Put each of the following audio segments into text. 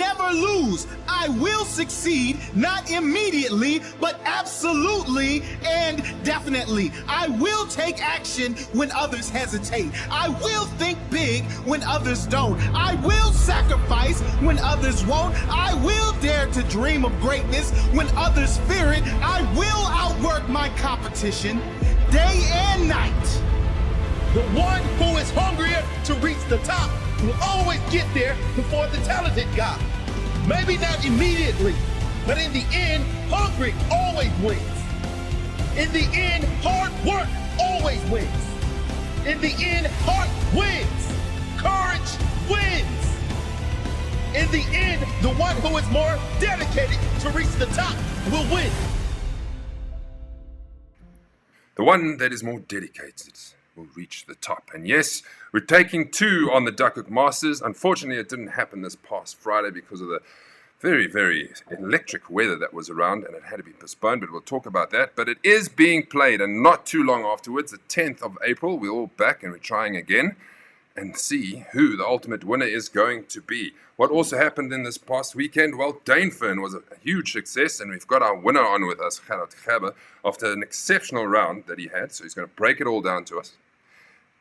never lose. I will succeed, not immediately, but absolutely and definitely. I will take action when others hesitate. I will think big when others don't. I will sacrifice when others won't. I will dare to dream of greatness when others fear it. I will outwork my competition day and night. The one who is hungrier to reach the top will always get there before the talented guy. Maybe not immediately, but in the end, hungry always wins. In the end, hard work always wins. In the end, heart wins. Courage wins. In the end, the one who is more dedicated to reach the top will win. The one that is more dedicated will reach the top. And yes, we're taking 2 on the Duckhook Masters. Unfortunately, it didn't happen this past Friday because of the very, very electric weather that was around, and it had to be postponed, but we'll talk about that. But it is being played, and not too long afterwards, the 10th of April, we're all back and we're trying again and see who the ultimate winner is going to be. What also happened in this past weekend? Well, Dainfern was a huge success, and we've got our winner on with us, Gerard Gabbe, after an exceptional round that he had. So he's going to break it all down to us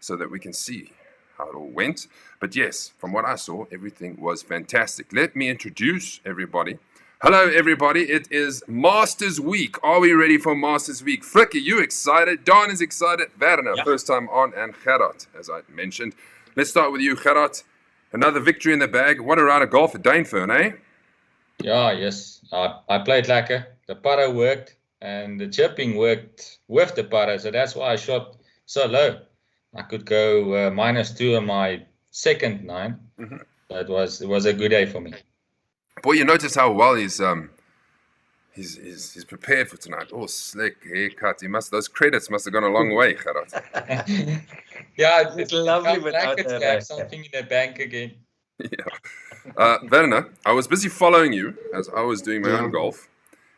so that we can see how it all went. But yes, from what I saw, everything was fantastic. Let me introduce everybody. Hello, everybody. It is Masters Week. Are we ready for Masters Week? Frikkie, you excited? Don is excited. Werner, first time on, and Gerard, as I mentioned. Let's start with you, Gerard. Another victory in the bag. What a round of golf at Dainfern, eh? Yeah, yes. I played lekker. The putter worked, and the chipping worked with the putter, so that's why I shot so low. I could go -2 on my second 9. It was a good day for me. Boy, you notice how well he's prepared for tonight. Oh, slick haircut. Those credits must have gone a long way, Gerard. Yeah, It's lovely without to that, have something in the bank again. Yeah. Werner, I was busy following you as I was doing my own golf.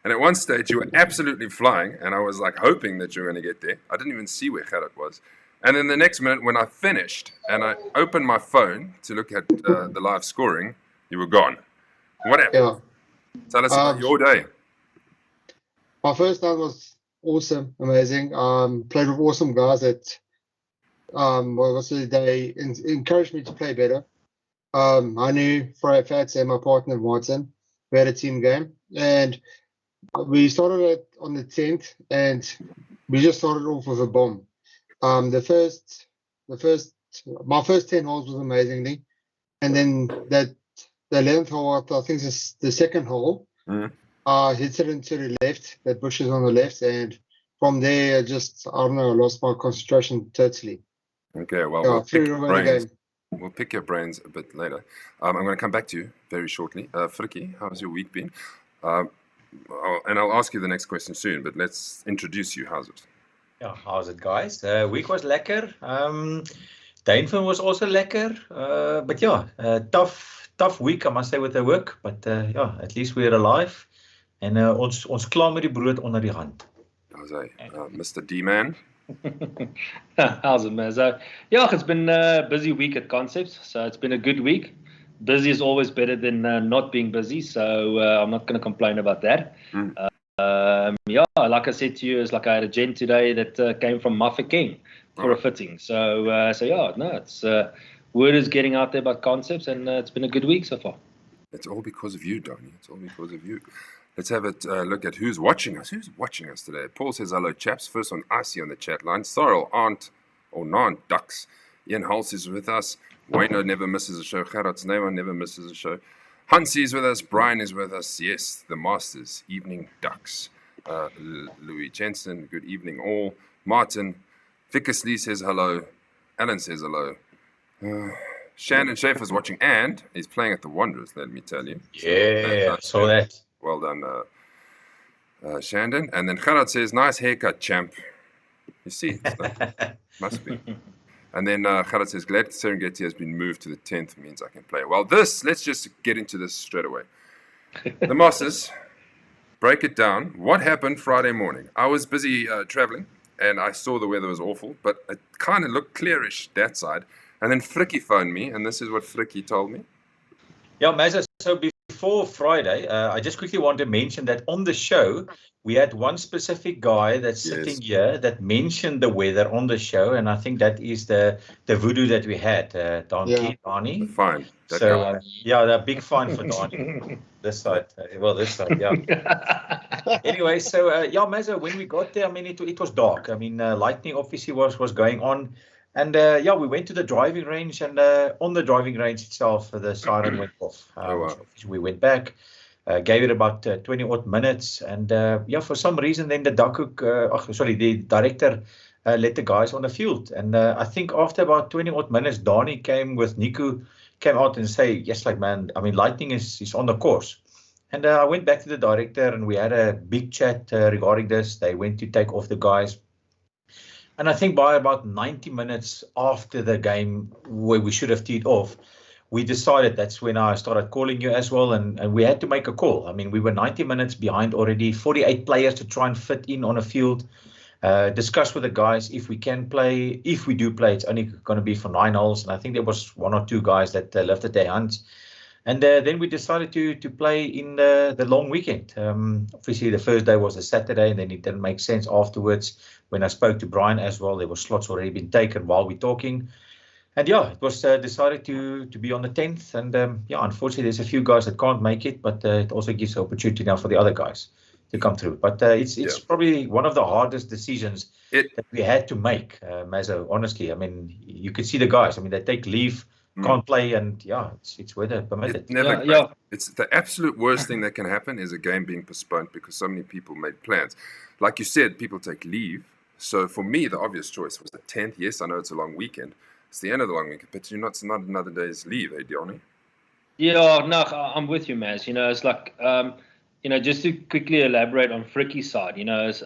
And at one stage, you were absolutely flying, and I was like hoping that you were going to get there. I didn't even see where Gerard was. And then the next minute, when I finished and I opened my phone to look at the live scoring, you were gone. What happened? Yeah. Tell us about your day. My first night was awesome, amazing. Played with awesome guys that they encouraged me to play better. I knew Fats and my partner Martin. We had a team game, and we started it on the 10th, and we just started off with a bomb. My first 10 holes was amazingly, and then the 11th hole, I think it's the second hole, hit it into the left, that bush is on the left, and from there, I don't know, I lost my concentration totally. Okay, well, we'll pick your brains a bit later. I'm going to come back to you very shortly. Frikkie, how's your week been? And I'll ask you the next question soon, but let's introduce you. How's it? Yeah, how's it, guys? The week was lekker. Dainfern was also lekker. But yeah, tough week, I must say, with the work. But yeah, at least we're alive. En ons klaar met die brood onder die hand. How's it, Mr. D-Man? How's it, man? So, yeah, it's been a busy week at Concepts, so it's been a good week. Busy is always better than not being busy, so I'm not going to complain about that. Yeah, like I said to you, it's like I had a gent today that came from Mafeking for a fitting. So yeah, no, it's word is getting out there about Concepts, and it's been a good week so far. It's all because of you, Donnie. It's all because of you. Let's have a look at who's watching us. Who's watching us today? Paul says, hello, chaps. First one I see on the chat line. Sorrel, Aunt, or Nant, Ducks. Ian Hulse is with us. Wayno never misses a show. Gerard's neighbor never misses a show. Hansi is with us. Brian is with us. Yes, the Masters. Evening Ducks. Louis Jensen, good evening all. Martin. Vickersley says hello. Alan says hello. Shannon Schaefer's watching, and he's playing at the Wanderers, let me tell you. Yeah, so that. Well done, Shandon. And then Gerard says, nice haircut, champ. You see, must be. And then Gerard says, glad Serengeti has been moved to the 10th, means I can play. Well, let's just get into this straight away. The Masters, break it down. What happened Friday morning? I was busy traveling, and I saw the weather was awful, but it kind of looked clearish that side. And then Frikkie phoned me, and this is what Frikkie told me. Yeah, Meza, so before Friday, I just quickly want to mention that on the show, we had one specific guy that's sitting here that mentioned the weather on the show, and I think that is the voodoo that we had, Donkey, Donnie. Fine. That So, guy. yeah, the big fine for Donnie. This side. Well, this side, yeah. Anyway, so, yeah, Mazza, when we got there, I mean, it was dark. I mean, lightning obviously was going on. And yeah, we went to the driving range, and on the driving range itself, the siren went off. wow. So we went back, gave it about 20 odd minutes, and yeah, for some reason, then the the director let the guys on the field. And I think after about 20 odd minutes, Donnie came with Niku, came out and say, yes, like, man, I mean, lightning is on the course. And I went back to the director, and we had a big chat regarding this. They went to take off the guys. And I think by about 90 minutes after the game, where we should have teed off, we decided, that's when I started calling you as well, and we had to make a call. I mean, we were 90 minutes behind already, 48 players to try and fit in on a field, discuss with the guys if we can play. If we do play, it's only going to be for 9 holes. And I think there was 1 or 2 guys that lifted their hands. And then we decided to play in the long weekend. Obviously, the first day was a Saturday, and then it didn't make sense afterwards. When I spoke to Brian as well, there were slots already been taken while we're talking. And yeah, it was decided to be on the 10th. And yeah, unfortunately, there's a few guys that can't make it, but it also gives the opportunity now for the other guys to come through. But it's probably one of the hardest decisions that we had to make, Mazzo, honestly. I mean, you could see the guys. I mean, they take leave, can't play, and yeah, it's weather permitted. It's the absolute worst thing that can happen is a game being postponed because so many people made plans. Like you said, people take leave. So for me, the obvious choice was the 10th. Yes, I know it's a long it's the end of the long weekend, but it's not another day's leave, eh, Dione? Yeah, no, I'm with you, Maz. You know, it's like, you know, just to quickly elaborate on Fricky's side, you know, it's,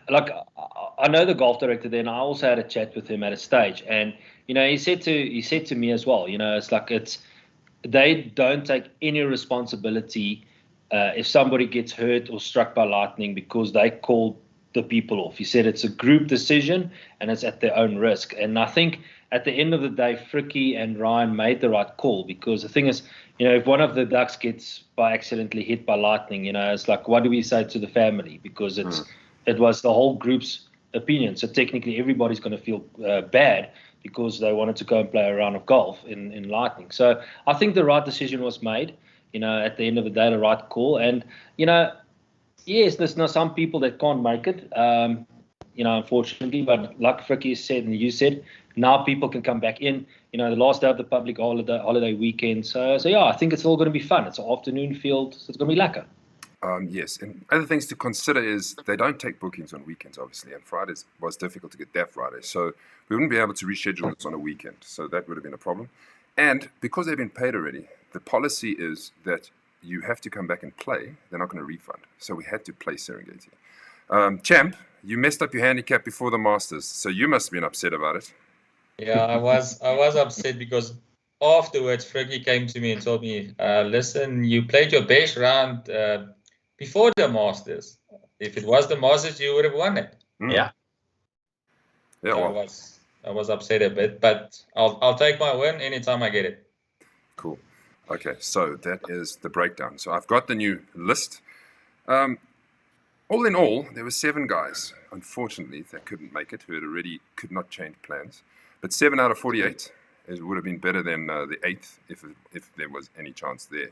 like, I know the golf director there, and I also had a chat with him at a stage, and you know, he said to me as well, you know, it's like they don't take any responsibility if somebody gets hurt or struck by lightning because they called the people off. He said it's a group decision and it's at their own risk. And I think at the end of the day, Fricky and Ryan made the right call, because the thing is, you know, if one of the ducks gets by accidentally hit by lightning, you know, it's like, what do we say to the family? Because it was the whole group's opinion. So technically everybody's going to feel bad because they wanted to go and play a round of golf in lightning. So I think the right decision was made, you know, at the end of the day, the right call. And, you know, yes, there's some people that can't make it, you know, unfortunately. But like Fricky said and you said, now people can come back in, you know, the last day of the public holiday weekend. So yeah, I think it's all going to be fun. It's an afternoon field, so it's going to be lekker. Yes, and other things to consider is they don't take bookings on weekends, obviously, and Fridays was difficult to get that Friday. So we wouldn't be able to reschedule this on a weekend. So that would have been a problem. And because they've been paid already, the policy is that you have to come back and play. They're not going to refund. So we had to play Serengeti. Champ, you messed up your handicap before the Masters, so you must have been upset about it. Yeah, I was upset because afterwards Fricky came to me and told me, listen, you played your best round before the Masters. If it was the Masters, you would have won it. Yeah. Yeah, well. I was upset a bit, but I'll take my win anytime I get it. Cool. Okay, so that is the breakdown. So I've got the new list. All in all, there were 7 guys, unfortunately, that couldn't make it, who had already could not change plans. But 7 out of 48 would have been better than the 8th if there was any chance there.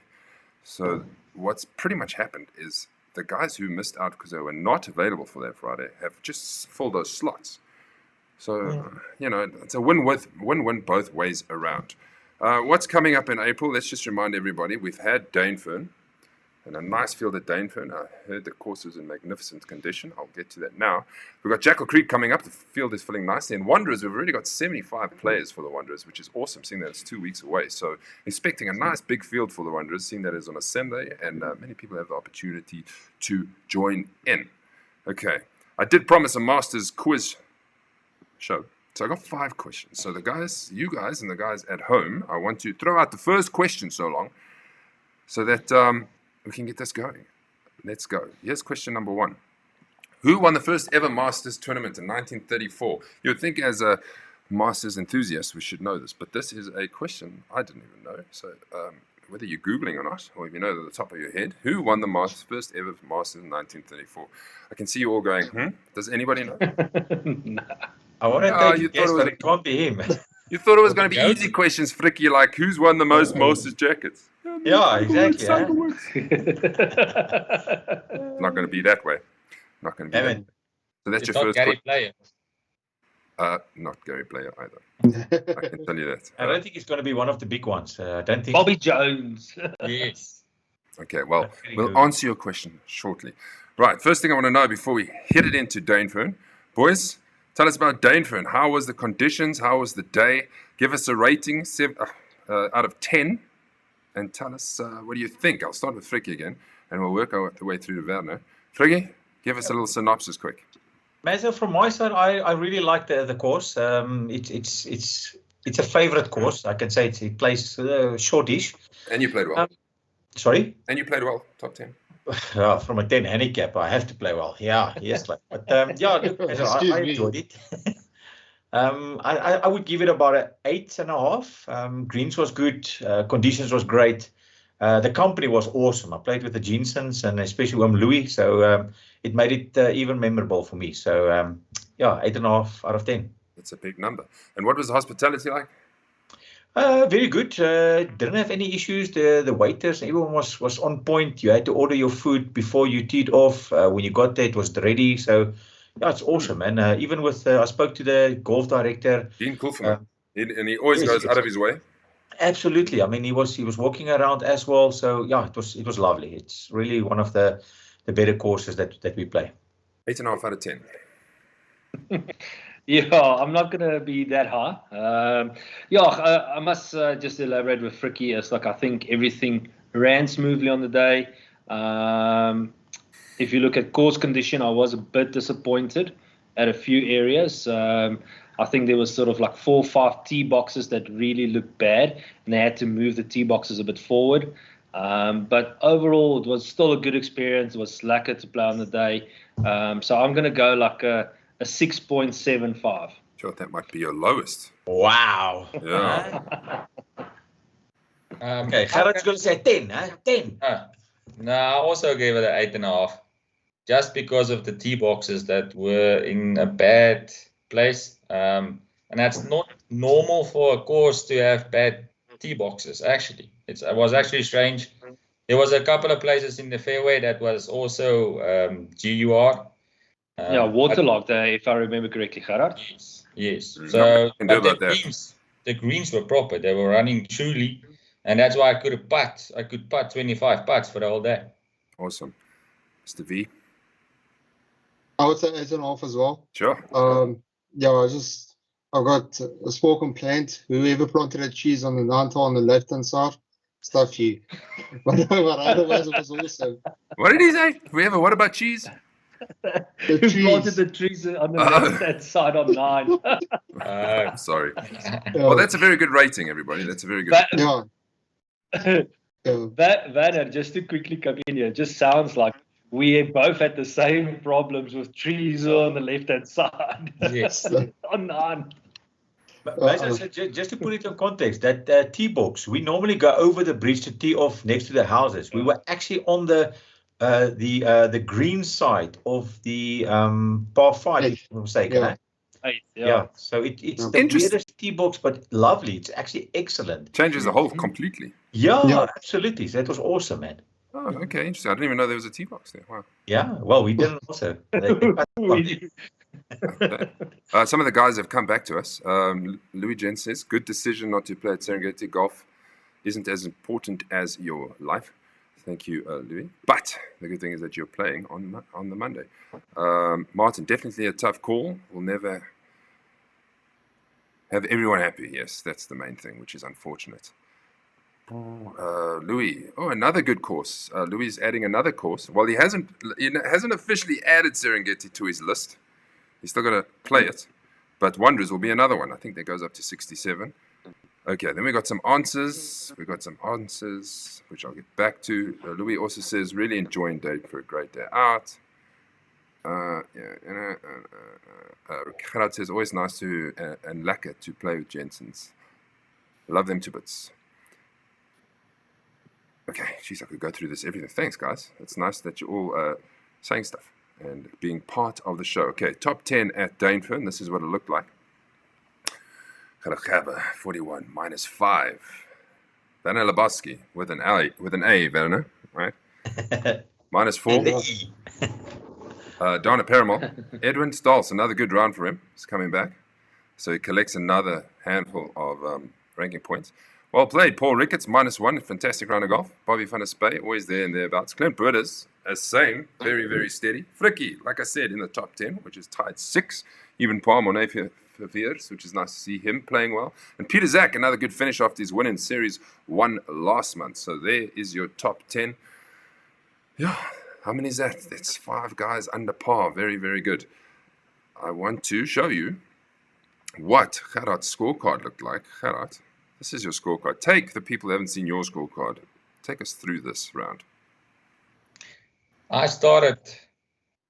So what's pretty much happened is the guys who missed out because they were not available for that Friday have just filled those slots. So, you know, it's a win-win both ways around. What's coming up in April? Let's just remind everybody, we've had Dainfern, and a nice field at Dainfern. I heard the course was in magnificent condition. I'll get to that now. We've got Jackal Creek coming up. The field is filling nicely. And Wanderers, we've already got 75 players for the Wanderers, which is awesome, seeing that it's 2 weeks away. So expecting a nice big field for the Wanderers, seeing that it's on a Sunday, and many people have the opportunity to join in. Okay. I did promise a Masters quiz show. So I got 5 questions. So the guys, you guys and the guys at home, I want to throw out the first question so that we can get this going. Let's go. Here's question number 1. Who won the first ever Masters tournament in 1934? You would think as a Masters enthusiast we should know this, but this is a question I didn't even know. So whether you're Googling or not, or if you know at the top of your head, who won the first ever Masters in 1934? I can see you all going, Does anybody know? Nah. I want to Ah, take you a thought guess, it was- but it can't be him. You thought it was Was going it to be easy Goat? questions, Fricky, like who's won the most Masters jackets? Yeah, exactly. Huh? Not going to be that way. Not going to be I that. mean, So that's It's your not first Gary question. Player. Not Gary Player either. I can tell you that. I don't think it's going to be one of the big ones. I don't think. Bobby Jones. Yes. Okay, well, Very we'll good. answer your question shortly. Right, first thing I want to know before we hit it into Dainfern. Boys, tell us about Dainfern. How was the conditions? How was the day? Give us a rating out of 10 and tell us what do you think. I'll start with Frikkie again and we'll work our way through to Werner. Frikkie, give us a little synopsis quick. Mazo, from my side, I really like the course. It's a favorite course. I can say it plays shortish. And you played well. Sorry. And you played well, top 10. From a 10 handicap, I have to play well. Yeah, yes. But yeah, look, Mazo, Excuse I me. enjoyed it. I would give it about an 8.5. Greens was good. Conditions was great. The company was awesome. I played with the Jensens and especially with Louis, so it made it even memorable for me. So yeah, 8.5 out of 10. That's a big number. And what was the hospitality like? Very good. Didn't have any issues. The waiters, everyone was on point. You had to order your food before you teed off. When you got there, it was ready. So yeah, it's awesome. And even with I spoke to the golf director. Dean Kulferman. And he always yes, goes out of his way. Absolutely. I mean, he was walking around as well. So yeah, it was lovely. It's really one of the better courses that we play. 8.5 out of 10. Yeah, I'm not going to be that high. I must just elaborate with Frikkie. It's like I think everything ran smoothly on the day. If you look at course condition, I was a bit disappointed at a few areas. I think there was sort of like 4 or 5 tee boxes that really looked bad, and they had to move the tee boxes a bit forward. But overall, it was still a good experience. It was lacquer to play on the day. So I'm going to go like a 6.75. Sure, that might be your lowest. Wow. Yeah. Okay, Gerard's going to say 10, huh? 10. No, I also gave it an 8.5, just because of the tee boxes that were in a bad place. And that's not normal for a course to have bad tee boxes, actually. It was actually strange. There was a couple of places in the fairway that was also GUR. Waterlogged, if I remember correctly, Gerard. Yes. Nothing So you can do but about that. the greens were proper. They were running truly. And that's why I could putt 25 putts for the whole day. Awesome. Mr. V. I would say 8.5 as well. Sure. Yeah, I've got a small complaint. Whoever planted a cheese on the 9th hole on the left-hand side, stuff you. But otherwise, it was awesome. What did he say? What about cheese? The Who planted trees. the trees on the left-hand side on 9? I'm sorry. Yeah. Well, that's a very good rating, everybody. That's a very good. Yeah. Yeah. Werner, just to quickly come in here, it just sounds like we both had the same problems with trees on the left-hand side. Yes. On 9. Mazo, so just to put it in context, that tee box, we normally go over the bridge to tee off next to the houses. We were actually on the green side of the par 5, if I'm mistaken. Yeah. Huh? Yeah. So it's the Interesting. weirdest tee box, but lovely. It's actually excellent. Changes the hole completely. Yeah, Yeah. absolutely. That was awesome, man. Oh, okay. Interesting. I didn't even know there was a tee box there. Wow. Yeah. Well, we didn't also. Some of the guys have come back to us. Louis Jen says, good decision not to play at Serengeti. Golf isn't as important as your life. Thank you, Louis. But the good thing is that you're playing on the Monday. Martin, definitely a tough call. We'll never have everyone happy. Yes, that's the main thing, which is unfortunate. Louis, another good course. Louis is adding another course. Well, he hasn't officially added Serengeti to his list. He's still got to play it. But Wanderers will be another one. I think that goes up to 67. Okay, then we got some answers. Which I'll get back to. Louis also says, really enjoying Date for a great day out. Gerard says, always nice to and lekker to play with Jensens. Love them to bits. Okay, geez, I could go through this everything. Thanks, guys. It's nice that you're all saying stuff and being part of the show. Okay, top 10 at Dainfern. This is what it looked like. Karachaba, 41, -5. Werner Lebowski with an A, Werner, right? -4. And the E. Donna Paramore. Edwin Stolz, another good round for him. He's coming back. So he collects another handful of ranking points. Well played. Paul Ricketts, -1. Fantastic round of golf. Bobby van der Spey, always there and thereabouts. Clint Burders, same. Very, very steady. Fricky, like I said, in the top 10, which is tied 6. Even Paul Monet Viers, which is nice to see him playing well. And Peter Zach, another good finish after his win in Series 1 last month. So there is your top 10. Yeah, how many is that? That's 5 guys under par. Very, very good. I want to show you what Gerard's scorecard looked like. Gerard, this is your scorecard. Take the people who haven't seen your scorecard. Take us through this round. I started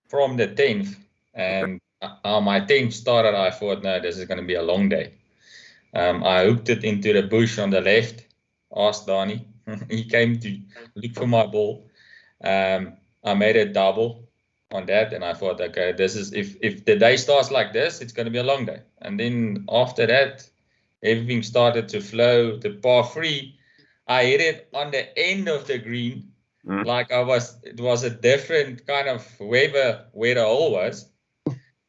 from the 10th, and my 10th started, I thought, no, this is going to be a long day. I hooked it into the bush on the left, asked Donnie. He came to look for my ball. I made a double on that, and I thought, okay, this is if the day starts like this, it's going to be a long day. And then after that, everything started to flow. The par 3, I hit it on the end of the green, like it was a different kind of where the hole was.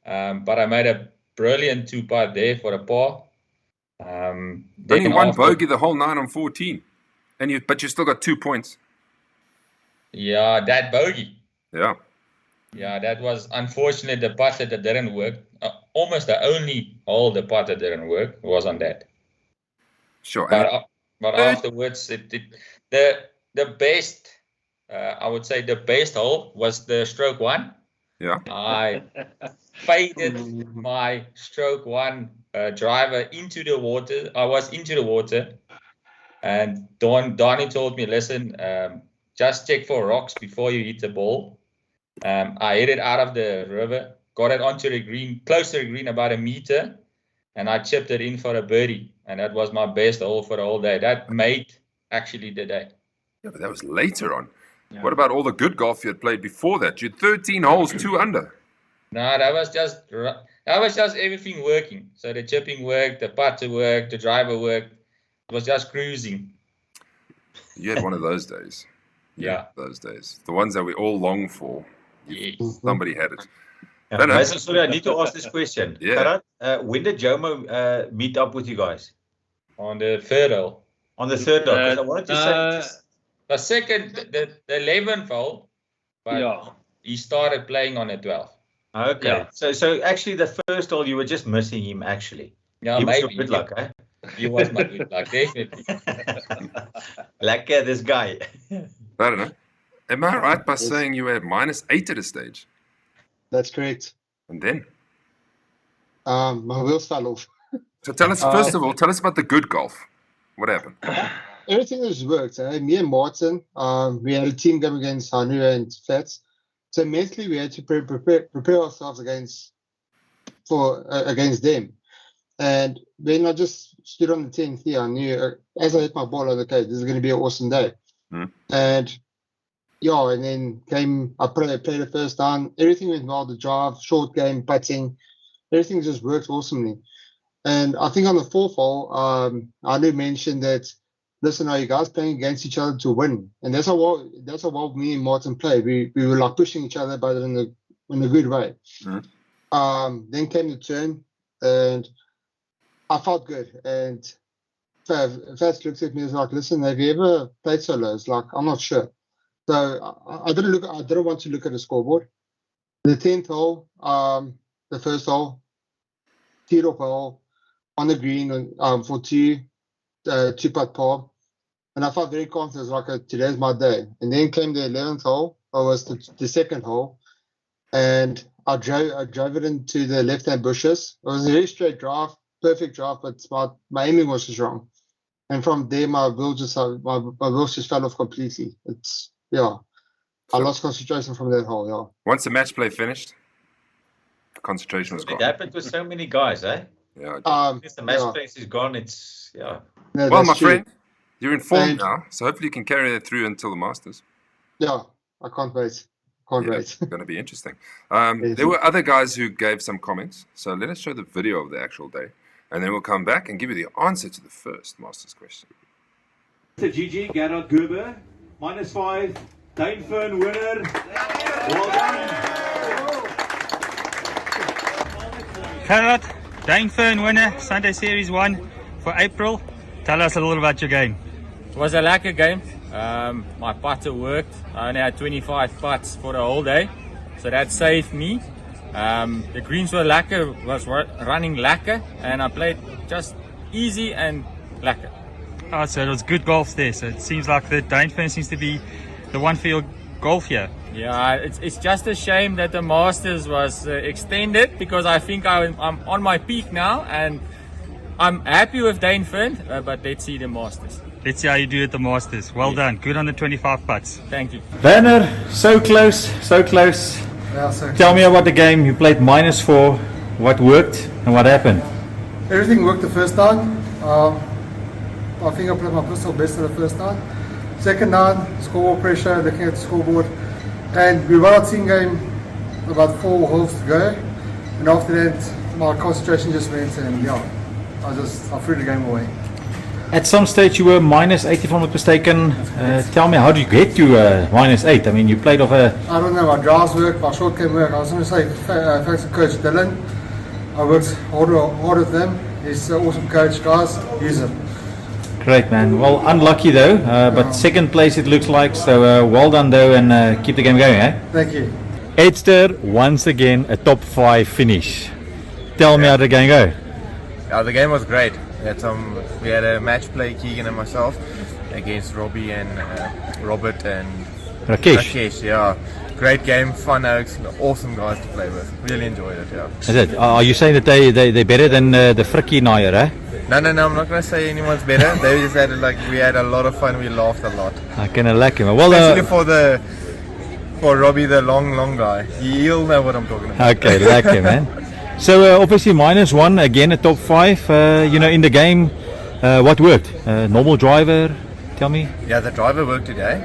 But I made a brilliant 2-putt there for a par. Only one bogey the whole 9 on 14, but you still got 2 points. Yeah, that bogey. Yeah. Yeah, that was unfortunate. The putt that didn't work. Almost the only hole the putt that didn't work was on that. Sure. But afterwards, the best, I would say the best hole was the stroke 1. Yeah. I faded my stroke 1 driver into the water. I was into the water, and Donnie told me, listen, just check for rocks before you hit the ball. I hit it out of the river, got it onto the green, close to the green, about a meter, and I chipped it in for a birdie. And that was my best hole for the whole day. That made actually the day. Yeah, but that was later on. Yeah. What about all the good golf you had played before that? You had 13 holes, 2 under. No, that was just everything working. So the chipping worked, the putter worked, the driver worked. It was just cruising. You had one of those days. Yeah. Those days. The ones that we all long for. Yes. Somebody had it. Yeah, sorry, I need to ask this question. Yeah. When did Jomo meet up with you guys? On the third hole. On the third hole. Because I wanted to say the second, the 11th hole, but he started playing on the 12th. Okay. Yeah. So actually the first hole you were just missing him actually. Yeah, he maybe. Was your good luck, eh? He was my good luck, definitely. Like this guy. I don't know. Am I right by saying you were -8 at a stage? That's correct. And then? My wheels fell off. So tell us, first of all, tell us about the good golf. What happened? Everything has worked. Me and Martin, we had a team game against Hanu and Fats. So mentally, we had to prepare ourselves against them. And then I just stood on the 10th here. I knew as I hit my ball, I was okay, this is going to be an awesome day. And and then I played the first down. Everything went well, the drive, short game, putting. Everything just worked awesomely. And I think on the 4th hole, Anu mentioned that, listen, are you guys playing against each other to win? And that's how well me and Martin played. We were like pushing each other, but in a good way. Then came the turn, and I felt good. And Fats looks at me and is like, listen, have you ever played solo? It's like, I'm not sure. So I didn't want to look at the scoreboard. The 10th hole, the first hole, teed off hole on the green for 2-putt par. And I felt very confident, like today's my day. And then came the 11th hole, or was the second hole, and I drove it into the left-hand bushes. It was a very straight drive, perfect drive, but my aiming was just wrong. And from there, my wheels just fell off completely. I lost concentration from that hole. Yeah. Once the match play finished, the concentration was gone. It happened with so many guys, eh? Yeah. If the match place is gone, it's No, well, my true. friend, You're informed And- now, so hopefully you can carry that through until the Masters. Yeah, I can't wait. Can't Yeah, wait. it's going to be interesting. Yes. There were other guys who gave some comments, so let us show the video of the actual day, and then we'll come back and give you the answer to the first Masters question. Mr. GG, Gerard Gerber, -5, Dainfern winner. Well done. Gerard, Dainfern winner, Sunday Series 1 for April. Tell us a little about your game. It was a lekker game. My putter worked. I only had 25 putts for the whole day, so that saved me. The greens were lekker, was running lekker, and I played just easy and lekker. Oh, so it was good golf there. So it seems like the Dainfern seems to be the one for your golf here. Yeah, it's just a shame that the Masters was extended, because I think I'm on my peak now, and I'm happy with Dainfern, but let's see the Masters. Let's see how you do at the Masters. Well done. Good on the 25 putts. Thank you. Werner, so close, so close. Tell me about the game. You played -4. What worked and what happened? Everything worked the first time. I think I played my personal best at the first time. Second time, scoreboard pressure, looking at the scoreboard. And we won our team game about 4 holes to go. And after that, my concentration just went, and yeah, I threw the game away. At some stage you were -8 if I'm not mistaken. Tell me, how did you get to -8? I mean, you played off a... I don't know, my drives work, my short game work. I was going to say, thanks to Coach Dylan. I worked hard with them. He's an awesome coach, guys. Use him. Great, man. Well, unlucky though, but second place it looks like, so well done though, and keep the game going, eh? Thank you. Edster, once again, a top 5 finish. Tell me how the game go. Yeah, the game was great. We had a match play, Keegan and myself, against Robbie and Robert and Rakesh. Yeah, great game, fun Oaks, awesome guys to play with. Really enjoyed it. Yeah. Is it? Are you saying that they're better than the Frikkie Nair, eh? No, I'm not gonna say anyone's better. They just had we had a lot of fun. We laughed a lot. I can like him. Well, especially for Robbie, the long guy. He'll know what I'm talking about. Okay, like him, man. So obviously -1 again, a top 5. In the game, what worked? Normal driver. Tell me. Yeah, the driver worked today. I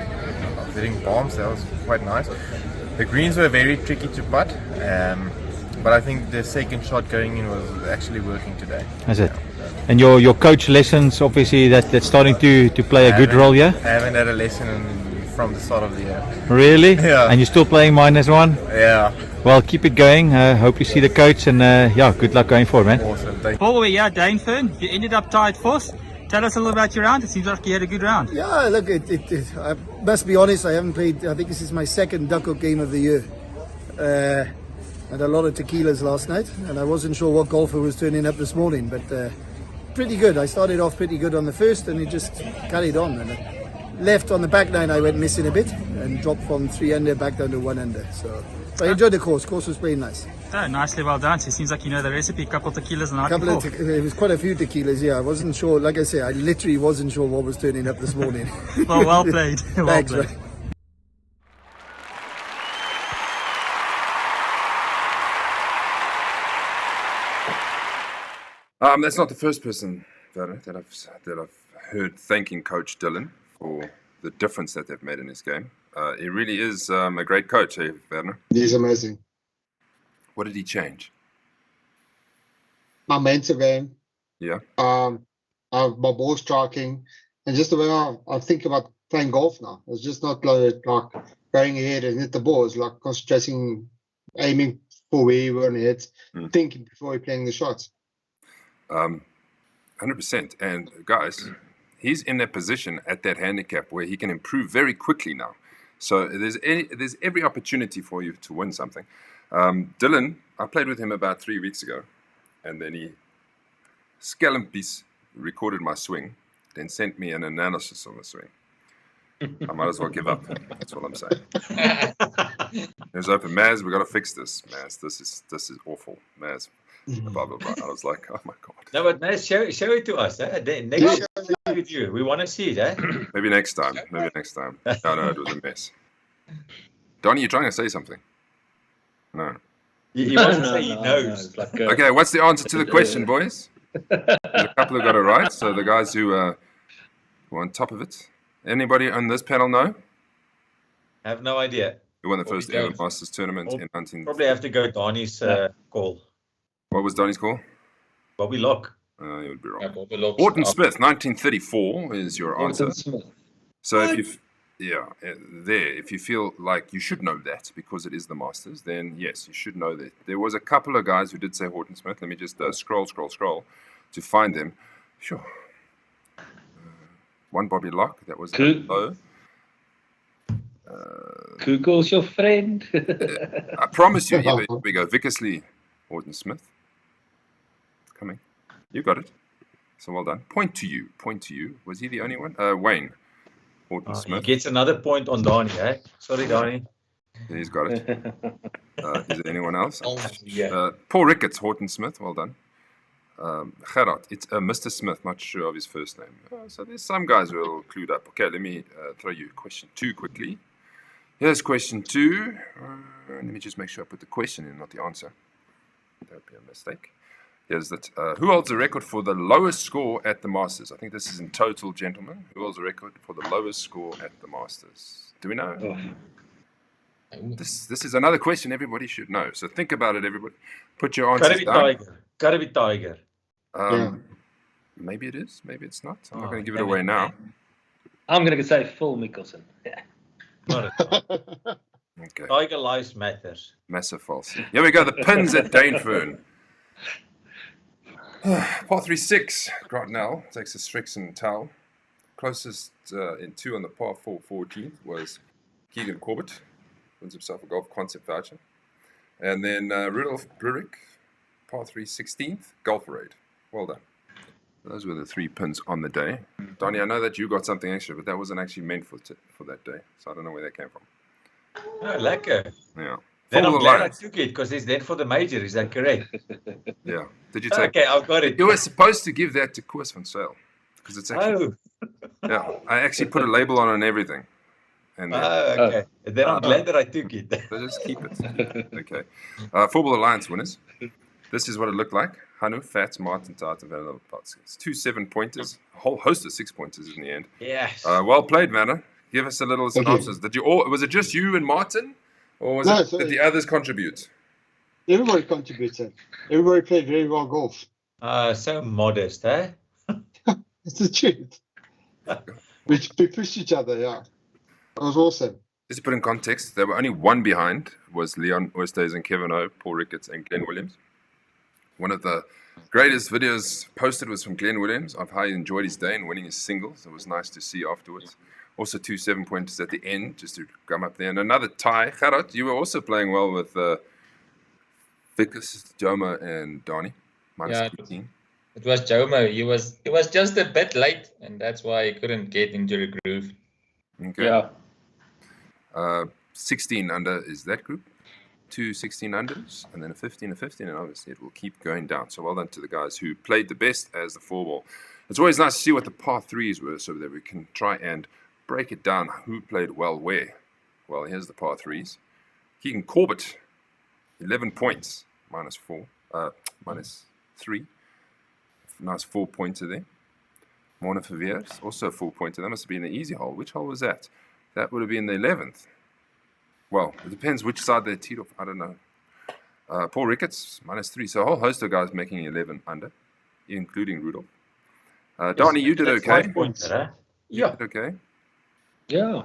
was hitting bombs. That was quite nice. The greens were very tricky to putt, but I think the second shot going in was actually working today. That's it. And your coach lessons, obviously that's starting to play a good role, yeah? I haven't had a lesson from the start of the year. Really? Yeah. And you're still playing -1? Yeah. Well, keep it going. Hope you see the coach, and good luck going forward, man. Awesome. Thank you. Paul, we're here, Dainfern. You ended up tied 4th. Tell us a little about your round. It seems like you had a good round. Yeah, look, I must be honest, I haven't played, I think this is my second Duckhook game of the year. Had a lot of tequilas last night, and I wasn't sure what golfer was turning up this morning, but pretty good. I started off pretty good on the first, and it just carried on. And left on the back nine, I went missing a bit, and dropped from 3 under back down to 1 under. So I enjoyed the course. Course was playing nice. Oh, nicely well done. So it seems like you know the recipe. Couple tequilas the night before. It was quite a few tequilas, yeah. I wasn't sure, like I say, I literally wasn't sure what was turning up this morning. well played. Well Thanks, played. man. That's not the first person that I've heard thanking Coach Dylan for the difference that they've made in his game. He really is a great coach, eh, Werner? He's amazing. What did he change? My mental game. Yeah. My ball striking, and just the way I think about playing golf now. It's just not like going ahead and hit the ball. It's like concentrating, aiming for where you want to hit, thinking before you're playing the shots. 100%. And guys, he's in that position at that handicap where he can improve very quickly now. So there's every opportunity for you to win something. Dylan, I played with him about 3 weeks ago, and then he scalumpies recorded my swing, then sent me an analysis of the swing. I might as well give up. That's what I'm saying. It was open, Maz, we got to fix this. Maz, this is awful. Maz, blah, blah, blah. I was like, oh my God. No, but Maz, show it to us. Next time with you. We want to see it, eh? Maybe next time. No, it was a mess. Donnie, you trying to say something? No. He wants to say he knows. Okay, what's the answer to the question, boys? There's a couple who got it right. So the guys who We're on top of it. Anybody on this panel know? I have no idea. Who won the Probably first ever don't. Masters tournament We'll in 19... Probably have to go Donnie's call. What was Donnie's call? Bobby Locke. You would be wrong. Yeah, Bobby Locke's Horton up. Smith, 1934 is your answer. Horton Smith. So if you feel like you should know that because it is the Masters, then yes, you should know that. There was a couple of guys who did say Horton Smith. Let me just scroll to find them. Sure. One Bobby Locke, that was low. Google's your friend. I promise you, here we go. Vickersley, Horton Smith. Coming. You got it. So well done. Point to you. Was he the only one? Wayne, Horton He Smith. gets another point on Donnie, eh? Sorry, Donnie. He's got it. Is there anyone else? Yeah. Paul Ricketts, Horton Smith. Well done. Gerard, it's Mr. Smith, not sure of his first name. So there's some guys who are all clued up. Okay, let me throw you question 2 quickly. Here's question 2. Let me just make sure I put the question in, not the answer. That would be a mistake. Here's that. Who holds the record for the lowest score at the Masters? I think this is in total, gentlemen. Who holds the record for the lowest score at the Masters? Do we know? This is another question everybody should know. So think about it, everybody. Put your answers down. Gotta be Tiger. Maybe it is. Maybe it's not. I'm not going to give it away now. I'm going to say Phil Mickelson. Yeah. Not at all. Okay. Tiger lives matters. Massive false. Here we go. The pins at Dainfern. Par 3-6. Grotnell takes a Strixon towel. Closest in 2 on the par 4 14th was Keegan Corbett. Wins himself a golf concept voucher. And then Rudolph Brurick, par 3 16th, golf raid. Well done. Those were the 3 pins on the day. Donnie, I know that you got something extra, but that wasn't actually meant for that day. So I don't know where that came from. Oh, lekker. Yeah. Then Follow I'm the glad I lines. took it because it's then for the major. Is that correct? Yeah. Did you take Okay, I've got it. You were supposed to give that to Koos van Sail. Because it's actually... Oh. Yeah. I actually put a label on it and everything. And then, Okay. Then I'm glad that I took it. so just keep it. Okay. Football Alliance winners. This is what it looked like. Hanu, Fats, Martin, Tart, and Vanilla Pots. It's 2 7-pointers. A whole host of 6-pointers in the end. Yes. Well played, Vanna. Give us a little synopsis. Did you all? Was it just you and Martin, or did the others contribute? Everybody contributed. Everybody played very well golf. So modest, eh? It's the truth. We pushed each other, yeah. It was awesome. Just to put in context, there were only one behind, was Leon Oosthuizen and Kevin O, Paul Ricketts and Glenn Williams. One of the greatest videos posted was from Glenn Williams of how he enjoyed his day and winning his singles. It was nice to see afterwards. Also 2 7-pointers at the end, just to come up there. And another tie. Gerard, you were also playing well with Vickers, Joma and Donnie. Yeah, 18. it was Jomo. He was just a bit late, and that's why he couldn't get into the groove. Okay. Yeah. 16 under is that group. 2 16 unders, and then a 15, and obviously it will keep going down. So well done to the guys who played the best as the 4-ball. It's always nice to see what the par 3s were so that we can try and break it down who played well where. Well, here's the par 3s. Keegan Corbett, 11 points, minus 3. Nice 4-pointer there. Mona Verveers, also a 4-pointer. That must have been the easy hole. Which hole was that? That would have been the 11th. Well, it depends which side they teed off. I don't know. Paul Ricketts, minus 3. So a whole host of guys making 11 under, including Rudolph. Donnie, you did okay. 5 points, eh? Yeah. Did okay. Yeah.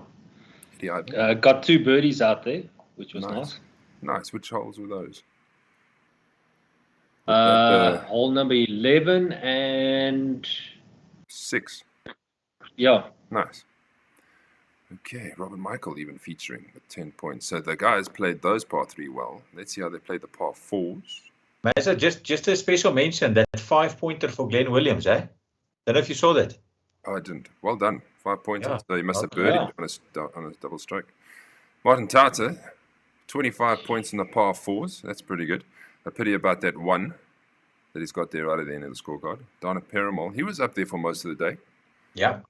Got 2 birdies out there, which was nice. Nice. Which holes were those? Hole number 11 and 6. Yeah. Nice. Okay, Robert Michael even featuring with 10 points. So the guys played those par 3 well. Let's see how they played the par 4s. Mazza, just a special mention, that 5-pointer for Glenn Williams, eh? Don't know if you saw that. Oh, I didn't. Well done. 5 points. Yeah. So he must have birdied on a double stroke. Martin Tata, 25 points in the par 4s. That's pretty good. A pity about that 1 that he's got there right at the end of the scorecard. Donna Peramol, he was up there for most of the day. Yeah.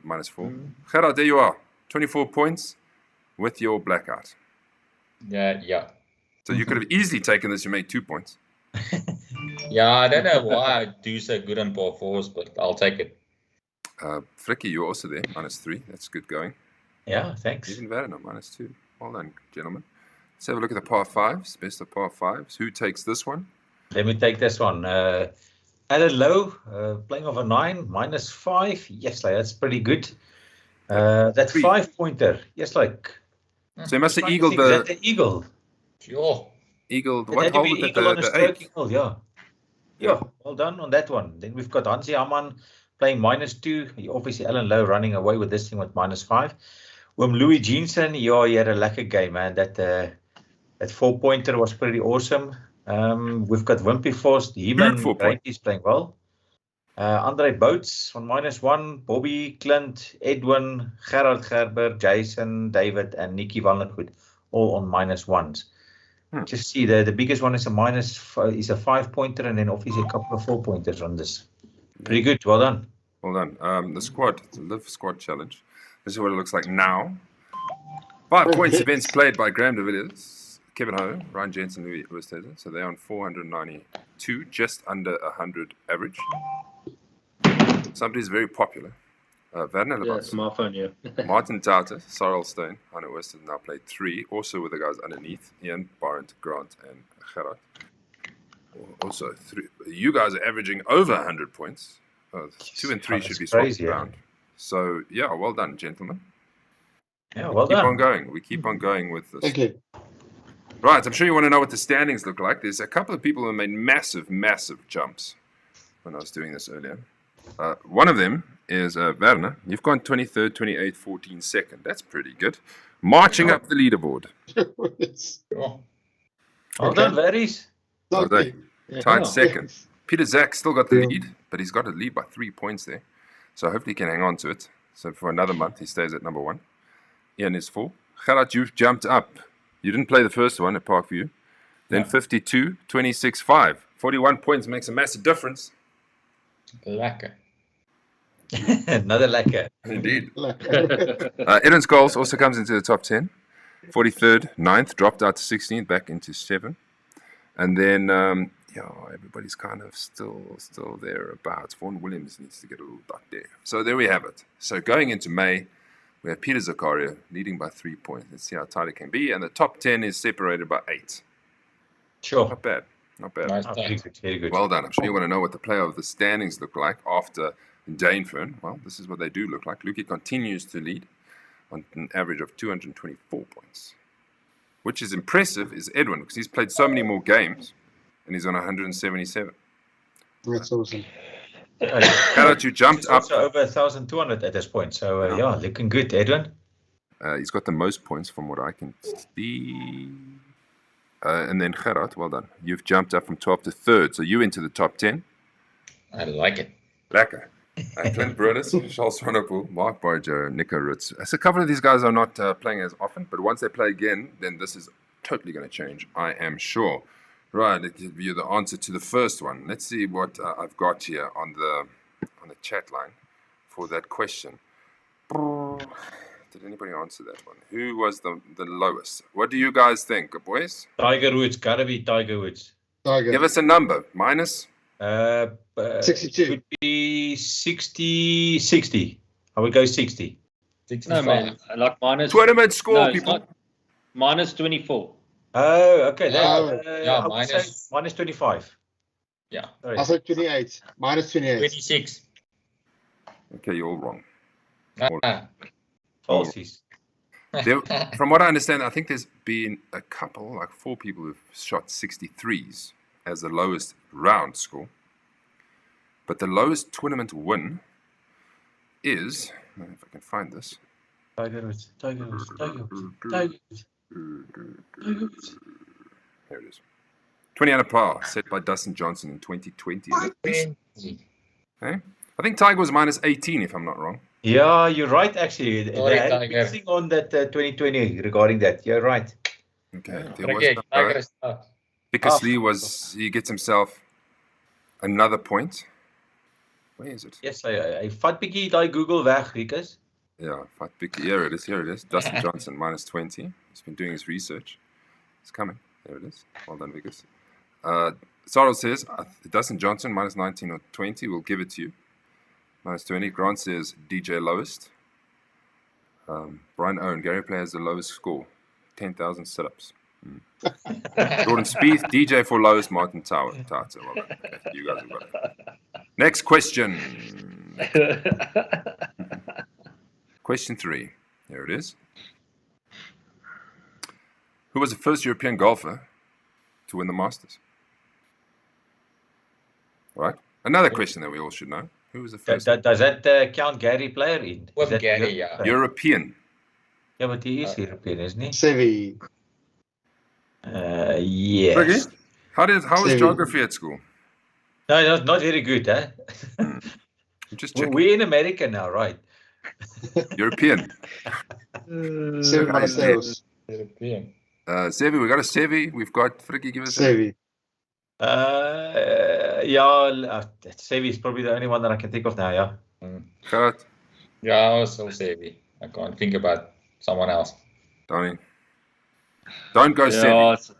Minus 4. Gerard, there you are. 24 points with your blackout. Yeah. So you could have easily taken this. You made 2 points. Yeah, I don't know why I do so good on par 4s, but I'll take it. Fricky, you're also there, -3. That's good going. Yeah, thanks. Even Werner, -2. Well done, gentlemen. Let's have a look at the par fives. Best of par fives. Who takes this one? Let me take this one. Alan Lowe, playing of a 9, -5. Yes, like, that's pretty good. That 5-pointer. Yes, like. So he must have eagled Is that the eagle? Sure. Eagled. It What had to hole be was it? eagle on a The stroking 8th. hole, yeah. Yeah, well done on that one. Then we've got Hansi Hamann playing -2. Obviously, Alan Lowe running away with this thing with -5. Louis Jensen, yeah, he had a lekker game, man. That 4-pointer was pretty awesome. We've got Wimpy Force, Heeman, he's playing well. Andre Boats on -1, Bobby Clint, Edwin, Gerard Gerber, Jason, David, and Nicky Vandergoed, all on -1s. Just see the biggest one is a 5-pointer, and then obviously a couple of 4-pointers on this. Pretty good. Well done. Well done. The squad, the Live Squad Challenge. This is what it looks like now. 5 points events played by Graham de Villiers, Kevin Ho, Ryan Jensen, Louis Oosthuizen. So they're on 492, just under 100 average. Somebody's very popular. Werner Yeah, smartphone, yeah. Martin Tauter, Cyril Steyn, Arno Weston now played 3. Also with the guys underneath, Ian, Barent, Grant, and Gerard. Also 3. You guys are averaging over 100 points. 2 and 3 should be swapped around. So, yeah, well done, gentlemen. Yeah, well done. done. Keep on going. We keep on going with this. Thank you. Right, I'm sure you want to know what the standings look like. There's a couple of people who made massive, massive jumps when I was doing this earlier. One of them is Werner. You've gone 23rd, 28th, 14th, 2nd. That's pretty good. Marching up the leaderboard. Well done, Varys. Well done. Tied second. Peter Zach still got the lead, but he's got a lead by 3 points there. So hopefully he can hang on to it. So for another month, he stays at number 1. Ian is 4. Gerard, you've jumped up. You didn't play the first one at Parkview. Then 52, 26, 5. 41 points makes a massive difference. Lekker. Another lekker. Indeed. Eden Scholes also comes into the top 10. 43rd, 9th, dropped out to 16th, back into 7. And then, everybody's kind of still thereabouts. Vaughan Williams needs to get a little dot there. So there we have it. So going into May, we have Peter Zakaria leading by 3 points. Let's see how tight it can be. And the top 10 is separated by 8. Sure. Not bad. Not bad. Nice. Very good. Well done. I'm sure you want to know what the player of the standings look like after Dainfern. Well, this is what they do look like. Luki continues to lead on an average of 224 points. Which is impressive is Edwin, because he's played so many more games, and he's on 177. That's awesome. Gerard, you jumped He's up. also over 1,200 at this point. So, looking good, Edwin. He's got the most points from what I can see. And then Gerard, well done. You've jumped up from 12th to 3rd, so you into the top 10. I like it. Lekker. Clint Brunis, Charles Swanepoel, Mark Barger, Nico Rutz. So a couple of these guys are not playing as often, but once they play again, then this is totally going to change, I am sure. Right, let's give you the answer to the first one. Let's see what I've got here on the chat line for that question. Did anybody answer that one? Who was the lowest? What do you guys think, boys? Tiger Woods, gotta be Tiger Woods. Tiger. Give us a number. Minus? 62. Would be 60. I would go 60. No, man. Like minus. Tournament score, No, it's people. not. Minus 24. Oh, okay. Yeah, I would say minus 25. Yeah. Sorry. I said 28. Minus 28. 26. Okay, you're all wrong. Falsies. There, from what I understand, I think there's been a couple, like 4 people who've shot 63s as the lowest round score. But the lowest tournament win is, I don't know if I can find this. Tiger Woods. Tiger Woods. Tiger Woods. Tiger Woods. Tiger Woods. Here it is. 20 under par, set by Dustin Johnson in 2020. Okay. I think Tiger was minus 18, if I'm not wrong. Yeah, you're right, actually. Sorry, They had a Tiger. thing on that 2020 regarding that. You're right. Okay. Okay, Tiger is up. Bickersley he gets himself another point. Where is it? Yes, I vat bietjie daai Google weg, Rikus. Yeah, Fat Bicky. Here it is. Dustin Johnson, minus 20. He's been doing his research. It's coming. There it is. Well done, Vickers. Sarah says, Dustin Johnson, minus 19 or 20. We'll give it to you. Nice 20. Grant says DJ lowest. Brian Owen, Gary Player has the lowest score. 10,000 sit-ups. Jordan Spieth, DJ for lowest, Martin Tower. Well done. Okay, you guys have got it. Next question. Question 3. Here it is. Who was the first European golfer to win the Masters? All right. Another question that we all should know. Who was the first? Does that count Gary Player in? With Is that Gary, yeah. European. Yeah, but he is European, isn't he? Sevi. Yes. Okay. How was Sevi. geography at school? No, not very good, eh? Just checking. We're in America now, right? European. Sevi Mateos. European. Sevi, we got a Sevi. We've got Frikkie, give us a Sevi. Yeah, Sevi is probably the only one that I can think of now, yeah. Gerard, Yeah, I was so savvy. I can't think about someone else. Donnie. Don't go Yeah, Sevi.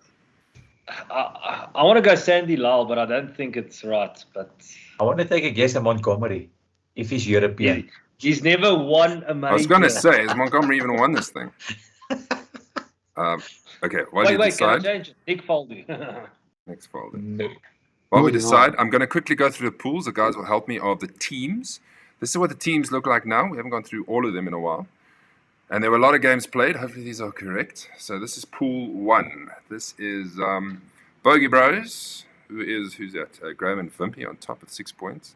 I want to go Sandy Lal, but I don't think it's right. But I want to take a guess at Montgomery, if he's European. he's never won a major. I was going to say, has Montgomery even won this thing? Okay, while you Wait, can I decide. change it? Nick Foldy. Next folder. No. While we Moving decide, I'm going to quickly go through the pools. The guys will help me of the teams. This is what the teams look like now. We haven't gone through all of them in a while. And there were a lot of games played. Hopefully these are correct. So this is pool 1. This is Bogey Bros. Who's that? Graham and Vimpy on top with 6 points.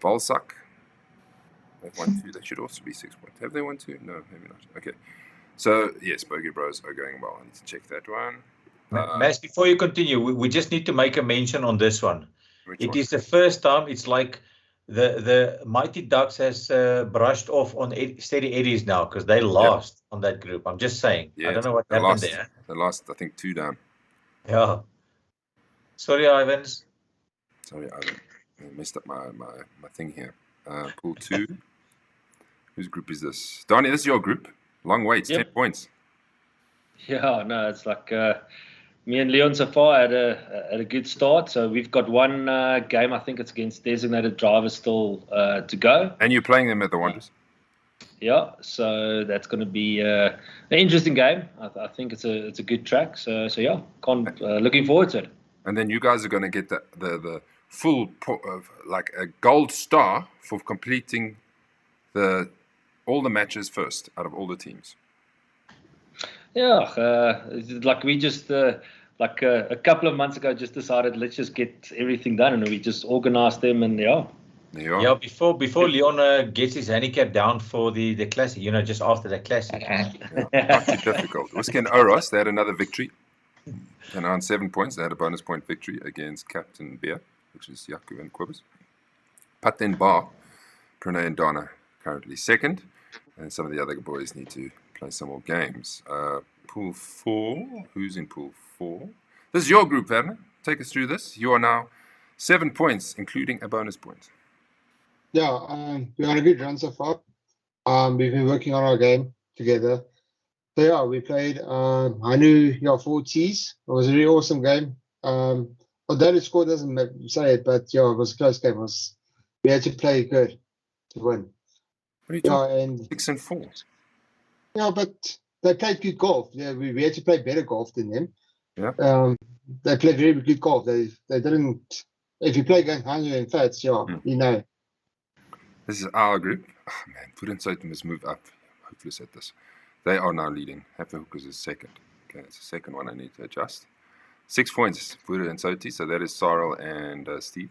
Volsak. They've won 2. They should also be 6 points. Have they won 2? No, maybe not. Okay. So, yes, Bogey Bros are going well. I need to check that one. Mas, before you continue, we just need to make a mention on this one. It is the first time it's like the Mighty Ducks has brushed off on Steady Eddies now because they lost on that group. I'm just saying. Yeah, I don't know what they happened lost. there. They lost, I think, 2 down. Yeah. Sorry, Ivans. Sorry, I messed up my thing here. Pool 2. Whose group is this? Donnie, this is your group. Long waits, Yep. 10 points. Yeah, no, it's like me and Leon so far had a good start. So we've got one game. I think it's against designated drivers still to go. And you're playing them at the Wanderers. Yeah, so that's going to be an interesting game. I think it's a good track. So yeah, looking forward to it. And then you guys are going to get the full like a gold star for completing all the matches first out of all the teams. Yeah, like we just like a couple of months ago just decided let's just get everything done, and we just organized them, and yeah. Yeah, before Leon gets his handicap down for the classic, just after the classic. Not too difficult. Whiskey and Oros, they had another victory. And on 7 points, they had a bonus point victory against Captain Beer, which is Yaku and Quibus. Paten Bar, Pranay and Donna currently second. And some of the other boys need to play some more games. Pool 4. Who's in Pool 4? This is your group, Werner. Take us through this. You are now 7 points, including a bonus point. Yeah, we're on a good run so far. We've been working on our game together. So yeah, we played Hanu 4 T's. It was a really awesome game. Although the score doesn't say it, but yeah, it was a close game. We had to play good to win. What are you talking? And 6 and 4. Yeah, but they played good golf. Yeah, we had to play better golf than them. Yeah. They played very good golf. They didn't. If you play against Hanu and Fats, yeah, you know. This is our group. Oh man, Putin Sotum must move up. Hopeless at this. They are now leading. Hookers is second. Okay, that's the second one I need to adjust. 6 points, Putin and Soti. So that is Sarl and Steve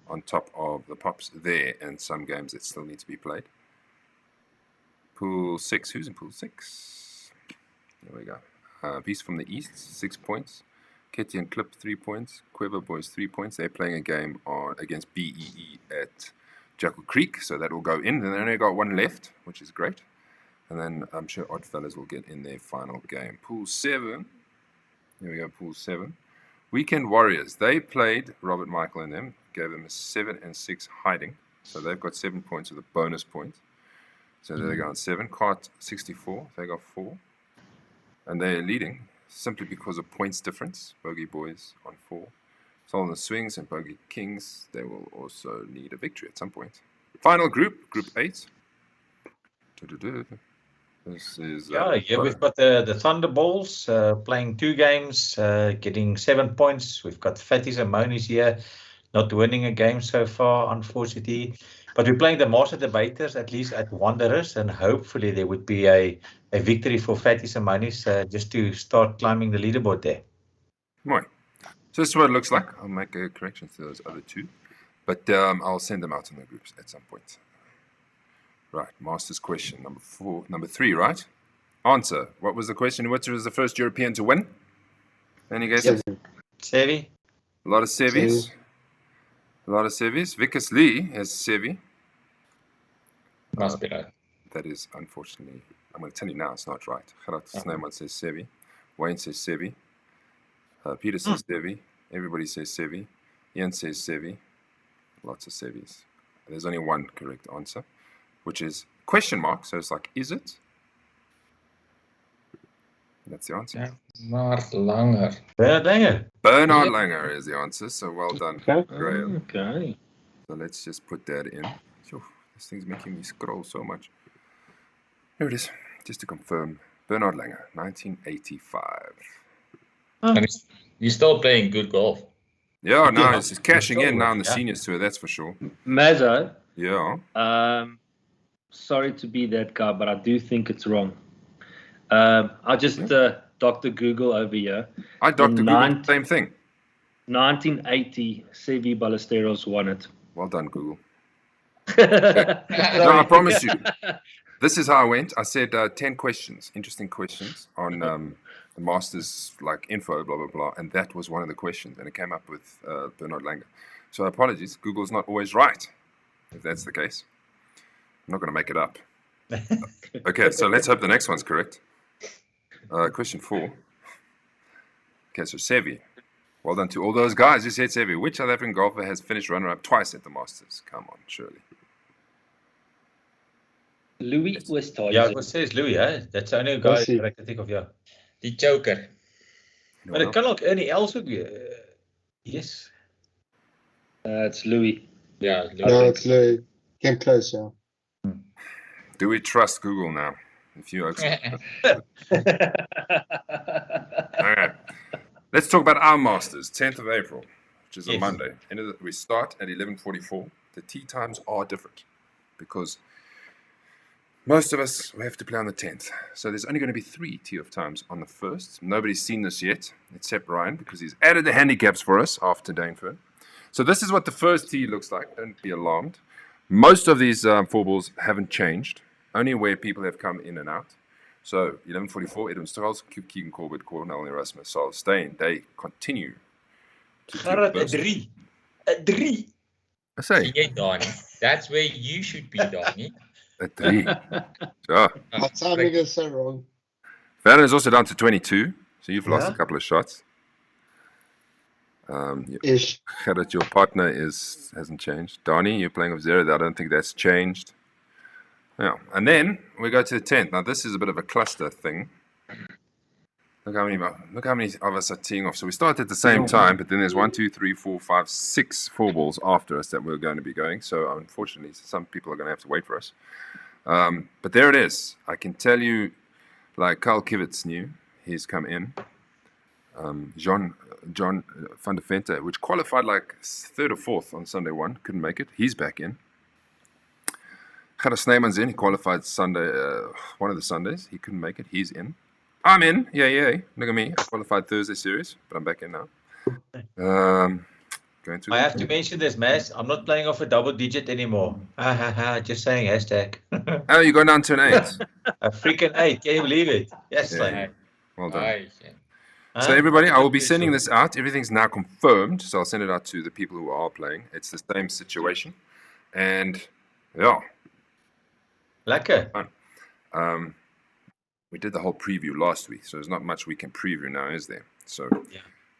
on top of the Pops there, and some games that still need to be played. Pool 6. Who's in Pool 6? There we go. Beast from the East, 6 points. Ketty and Clip, 3 points. Quiver Boys, 3 points. They're playing a game against BEE at Jackal Creek, so that will go in. And they only got one left, which is great. And then I'm sure Oddfellas will get in their final game. Pool 7. Here we go, Pool 7. Weekend Warriors. They played Robert Michael and them, gave them a 7 and 6 hiding. So they've got 7 points with a bonus point. So they go on 7. Cart 64. They got 4. And they're leading simply because of points difference. Bogey Boys on 4. So on the Swings and Bogey Kings, they will also need a victory at some point. Final group, Group 8. This is Yeah, we've got the Thunderbolts playing 2 games, getting 7 points. We've got Fatties and Monies here, not winning a game so far, unfortunately. But we're playing the Master Debaters, at least at Wanderers, and hopefully there would be a victory for Fatties and Monies just to start climbing the leaderboard there. Right. So this is what it looks like. I'll make a correction to those other 2. But I'll send them out in the groups at some point. Right, Master's question, number 3, right? Answer. What was the question? Which was the first European to win? Any guesses? Sevi? A lot of Sevis. A lot of Sevis. Vickers Lee has Sevi. Must be right. That is, unfortunately, I'm going to tell you now, it's not right. Gerard Snyman says Sevi. Wayne says Sevi. Peter says Sevi. Everybody says Sevi. Ian says Sevi. Lots of Sevis. There's only one correct answer, which is question mark. So it's like, is it? That's the answer. Bernard Langer. Bernard Langer. Bernard Langer is the answer. So well done, Graham. Okay. So let's just put that in. Phew, this thing's making me scroll so much. Here it is. Just to confirm. Bernard Langer, 1985. And he's still playing good golf. Yeah, no, he's cashing in now on the seniors tour, that's for sure. Mazzo. Yeah. Sorry to be that guy, but I do think it's wrong. I just Dr. Google over here. I Dr. Google, same thing. 1980, Sevi Ballesteros won it. Well done, Google. No, I promise you. This is how I went. I said 10 questions, interesting questions on the Masters, like info, blah, blah, blah. And that was one of the questions. And it came up with Bernard Langer. So apologies. Google's not always right, if that's the case. I'm not going to make it up. Okay, so let's hope the next one's correct. Question 4. Okay, so Sevi. Well done to all those guys who said Sevi. Which South African golfer has finished runner-up twice at the Masters? Come on, surely. Louis Oosthuizen. Yeah, it says Louis, hè? That's the only guy that I can think of, yeah. Die Joker. Maar het kan ook Ernie Els ook weer. Yes. It's Louis. Yeah, No, it's Louis. Came close, yeah. Do we trust Google now? If you okay. Alright. Let's talk about our Masters, 10th of April, which is a Monday. We start at 11:44. The tee times are different because most of us will have to play on the 10th. So there's only going to be 3 tee off times on the 1st. Nobody's seen this yet, except Ryan, because he's added the handicaps for us after Dainfern. So this is what the first tee looks like. Don't be alarmed. Most of these 4 balls haven't changed, only where people have come in and out. So 11:44, Edwin Strauss, Keegan Corbett, Cornell Erasmus, Saul Steyn, they continue. Gerard, a 3. A 3. I say. Yeah, Donnie. That's where you should be, Donnie. A 3. Sure. My timing is so wrong. Vanna is also down to 22, so you've lost a couple of shots. Ish. Gerrit, your partner hasn't changed. Donnie, you're playing with 0. I don't think that's changed. Yeah, and then we go to the 10th. Now this is a bit of a cluster thing. Look how many of us are teeing off. So we start at the same time, but then there's 1, 2, 3, 4, 5, 6 4 balls after us that we're going to be going. So unfortunately, some people are going to have to wait for us. But there it is. I can tell you, like Carl Kivitz knew, he's come in. John van der Vente, which qualified like 3rd or 4th on Sunday 1, couldn't make it. He's back in. Gerrit Snyman's in. He qualified Sunday, one of the Sundays. He couldn't make it. He's in. I'm in. Yay. Look at me. I qualified Thursday series, but I'm back in now. Going through. I have to mention this, Maz. I'm not playing off a double digit anymore. Just saying hashtag. Oh, you got down to an 8. A freaking 8. Can you believe it? Yes, yeah. Well done. Nice. So everybody, I will be sending this out. Everything's now confirmed, so I'll send it out to the people who are playing. It's the same situation. And, yeah. Lekker. We did the whole preview last week, so there's not much we can preview now, is there? So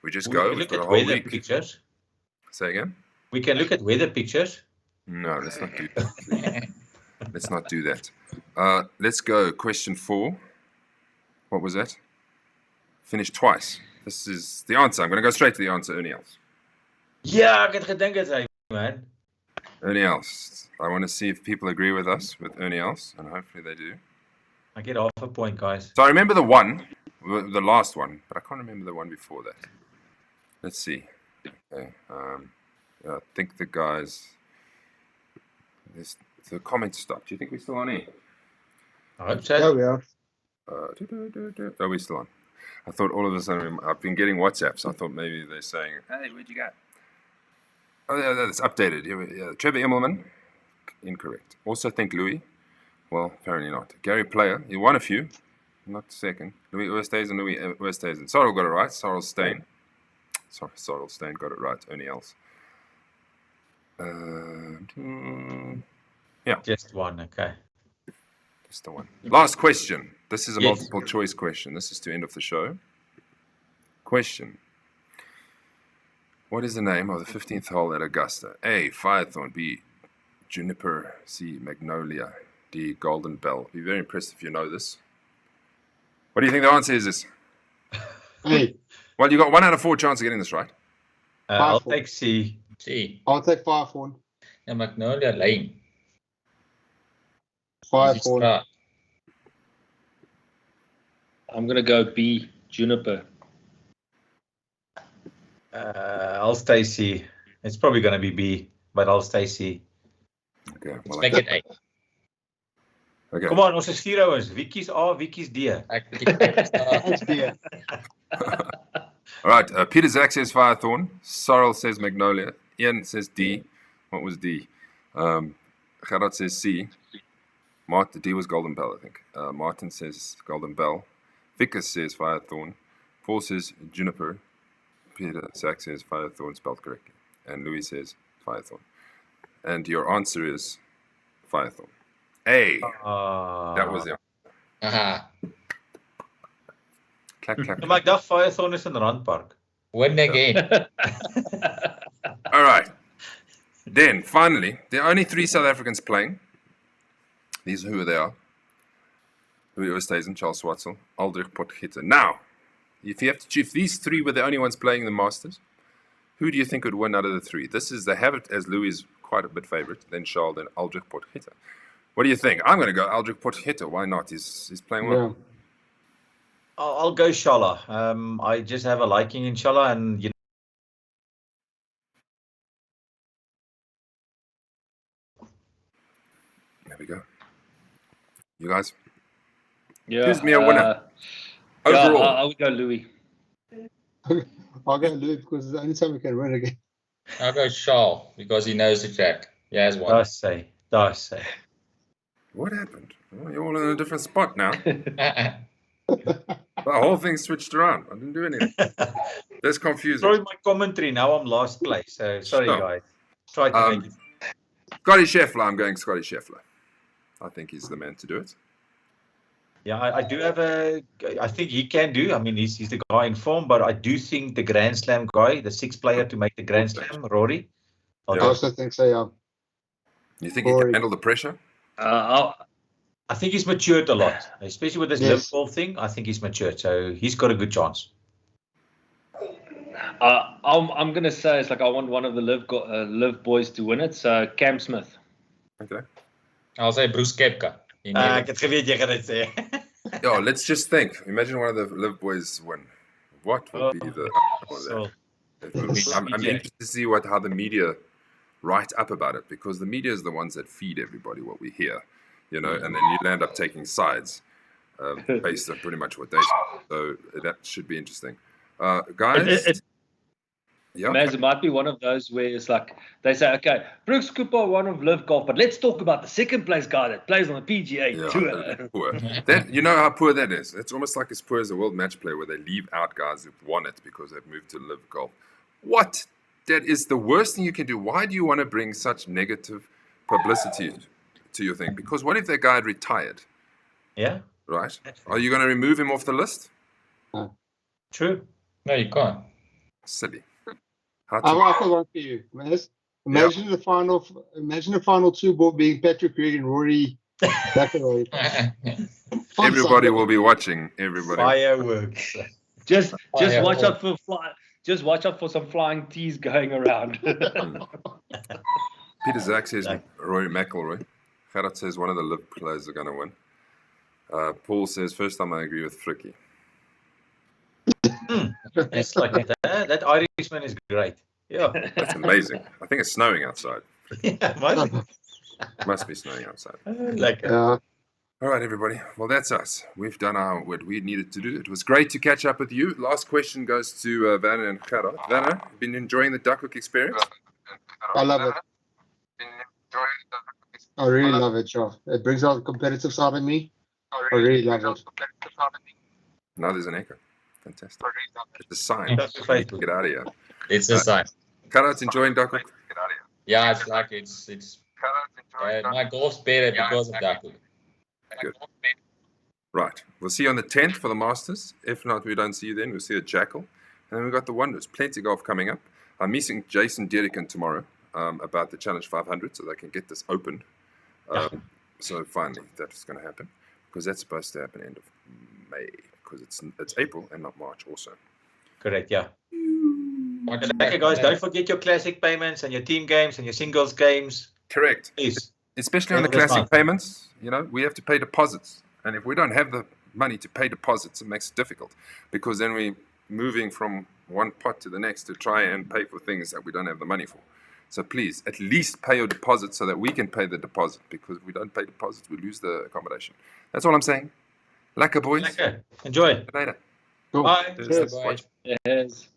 we just go. We look at weather pictures. Say again? We can look at weather pictures. No, let's not do that. Let's not do that. Let's go. Question 4. What was that? Finished twice. This is the answer. I'm going to go straight to the answer. Ernie Els. Ja, ek het gedink dit hy, man. Ernie else. I want to see if people agree with us with Ernie else, and hopefully they do. I get half a point, guys. So I remember the one, the last one, but I can't remember the one before that. Let's see. Okay. I think the guys. The comments stopped. Do you think we're still on air? I hope so. Yeah, we are. Are we still on? I thought all of a sudden I've been getting WhatsApps. I thought maybe they're saying, "Hey, where'd you go?" Oh, yeah, that's updated. Yeah, Trevor Immelman, incorrect. Also think Louis. Well, apparently not. Gary Player, he won a few, not second. Louis Oosthuizen, Louis Oosthuizen. Sorrel got it right. Sorrel Stain. Sorry, Sorrel Stain got it right. Only else. Yeah. Just one, okay. Just the one. Last question. This is a Yes. multiple choice question. This is to end of the show. Question. What is the name of the 15th hole at Augusta? A. Firethorn. B. Juniper. C. Magnolia. D. Golden Bell. Be very impressed if you know this. What do you think the answer is? Hey, Well, you got 1 out of 4 chance of getting this right. I'll Firethorn. take C. C. I'll take Firethorn. Ja, Magnolia Lane. Firethorn. Straat. I'm gonna go B, Juniper. I'll stay C. It's probably going to be B, but I'll stay C. Okay. Let's Well, make it A. okay. Come on, ons is 4 ouens. Wiekies A, Wiekies D. That's dear. All right. Peter Zach says Firethorn. Sorrel says Magnolia. Ian says D. What was D? Gerard says C. D was Golden Bell, I think. Martin says Golden Bell. Vickers says Firethorn. Paul says Juniper. Peter Zach says Firethorn, spelled correctly. And Louis says Firethorn. And your answer is Firethorn. A. That was it. Aha. Clack, clack, Maar clack. ek dacht Firethorn is in Randpark. Win again. All right. Then, finally, there are only 3 South Africans playing. These are who they are. Louis Oosthuizen, Charles Swartzel, Aldrich Potgieter. Now, if you have to choose, if these 3 were the only ones playing the Masters, who do you think would win out of the 3? This is, they have it as Louis is quite a bit favorite, then Charles, then Aldrich Potgieter. What do you think? I'm going to go Aldrich Potgieter. Why not? He's playing well. Yeah. I'll go Shala. I just have a liking in Shala, and There we go. You guys? Yeah. Choose me a winner. Overall. Yeah, I would go Louis. I'll go Louis because it's the only time we can win again. I'll go Charles because he knows the track. He has one. Daar say. What happened? Well, you're all in a different spot now. The whole thing switched around. I didn't do anything. That's confusing. Sorry, my commentary. Now I'm last place. So sorry, Sure. guys. Try to make it. Scotty Scheffler. I'm going Scotty Scheffler. I think he's the man to do it. Yeah, I do have I think he can do. I mean, he's the guy in form, but I do think the Grand Slam guy, the 6th player to make the Grand Slam, Rory. I also think so, yeah. You think he Rory. can handle the pressure? I think he's matured a lot, especially with this Yes. Liverpool thing. I think he's matured, so he's got a good chance. I'm gonna say it's like I want one of the live boys to win it. So Cam Smith. Okay. I'll say Bruce Kepka. Ek het geweet jy gaan dit sê. Yo, let's just think. Imagine one of the Live Boys win. What would be the So, I'm interested to see how the media write up about it, because the media is the ones that feed everybody what we hear, and then you land up taking sides based on pretty much what they say. So that should be interesting. Guys, yeah. Maz, it might be one of those where it's like they say, okay, Brooks Cooper, one of Live Golf, but let's talk about the second place guy that plays on the PGA Tour. Poor. That, you know how poor that is. It's almost like as poor as a world match play where they leave out guys who've won it because they've moved to Live Golf. What? That is the worst thing you can do. Why do you want to bring such negative publicity to your thing? Because what if that guy had retired? Yeah. Right? Are you going to remove him off the list? True. No, you can't. Silly. I've got one for you, Maz. Imagine the final 2 ball being Patrick Reed and Rory McIlroy. Everybody will be watching. Everybody. Fireworks. Just watch out for some flying tees going around. Peter Zach says Like- Rory McIlroy. Gerard says one of the live players are going to win. Paul says first time I agree with Fricky. It's like that. That Irishman is great. Yeah. That's amazing. I think it's snowing outside. Yeah, must be. Must be snowing outside. Like Yeah. All right, everybody. Well, that's us. We've done what we needed to do. It was great to catch up with you. Last question goes to Vanna and Gerard. Vanna, been enjoying the Duckhook experience? I love it. I really love it, Joe. It brings out the competitive side in me. I really love it. Now there's an echo. Fantastic. It's a sign. That's We the need to get out of here. It's a sign. Gerard's enjoying Duckhook. Yeah, it's like it's my golf's better because of that. Good. Right. We'll see you on the 10th for the Masters. If not, we don't see you then. We'll see you at Jackal. And then we've got the Wonders. Plenty of golf coming up. I'm meeting Jason Derican tomorrow about the Challenge 500 so they can get this opened. So finally, that's going to happen. Because that's supposed to happen end of May. Because it's April and not March also. correct, yeah. And okay, guys, don't forget your classic payments and your team games and your singles games. Correct. Please. Especially on the End of this classic month. payments, we have to pay deposits. And if we don't have the money to pay deposits, it makes it difficult. Because then we're moving from one pot to the next to try and pay for things that we don't have the money for. So please, at least pay your deposit so that we can pay the deposit. Because if we don't pay deposits, we lose the accommodation. That's all I'm saying. Lekker, boys. Okay. Enjoy. Later. Cool. Bye. Cheers. Yes.